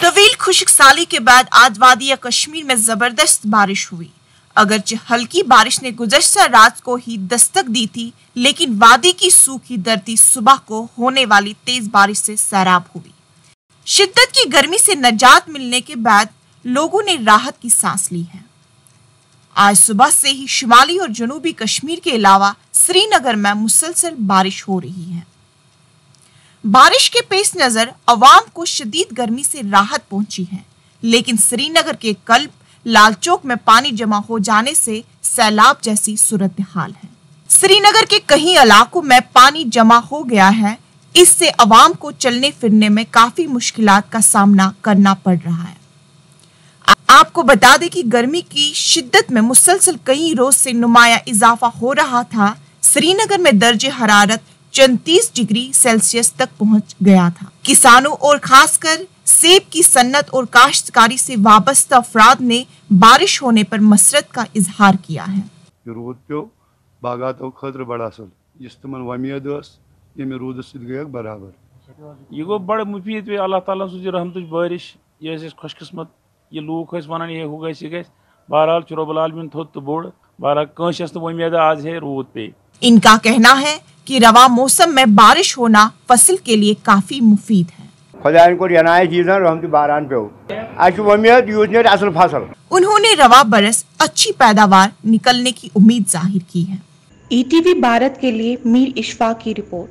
طویل خشک سالی کے بعد آج وادی کشمیر میں زبردست بارش ہوئی۔ اگرچہ ہلکی بارش نے گزشتہ رات کو ہی دستک دی تھی، لیکن وادی کی سوکھی دھرتی صبح کو ہونے والی تیز بارش سے سیراب ہوئی۔ شدت کی گرمی سے نجات ملنے کے بعد لوگوں نے راحت کی سانس لی ہے۔ آج صبح سے ہی شمالی اور جنوبی کشمیر کے علاوہ سری نگر میں مسلسل بارش ہو رہی ہے۔ بارش کے پیش نظر عوام کو شدید گرمی سے راحت پہنچی ہے، لیکن سری نگر کے قلب لال چوک میں پانی جمع ہو جانے سے سیلاب جیسی صورتحال ہے۔ سری نگر کے کئی علاقوں میں پانی جمع ہو گیا ہے، اس سے عوام کو چلنے پھرنے میں کافی مشکلات کا سامنا کرنا پڑ رہا ہے۔ آپ کو بتا دیں کہ گرمی کی شدت میں مسلسل کئی روز سے نمایاں اضافہ ہو رہا تھا۔ سری نگر میں درجہ حرارت 34 ڈگری سیلسیس تک پہنچ گیا تھا۔ کسانوں اور خاص کر سیب کی صنعت اور کاشتکاری سے وابستہ افراد نے بارش ہونے پر مسرت کا اظہار کیا ہے۔ رود پیو باغاتو خطر بڑا اصل اس تمن ومید یہ رود گئی برابر یہ گو بڑا مفید پہ اللہ تعالیٰ سن رحمت بارش یہ خوش قسمت یہ لوگ ونان یہ ہو گھس یہ گھس بہرحال رب العالمین تھوت تو بوڑ بہرحال کنس نا ومید آج ہے رود پہ۔ ان کا کہنا ہے کہ رواں موسم میں بارش ہونا فصل کے لیے کافی مفید ہے۔ خدائن کو عنایت چیزاں رحمت باران پیو اچ امید یوت نیرِ اصل فصل۔ انہوں نے رواں برس اچھی پیداوار نکلنے کی امید ظاہر کی ہے۔ ETV بھارت کے لیے میر اشفاق کی رپورٹ۔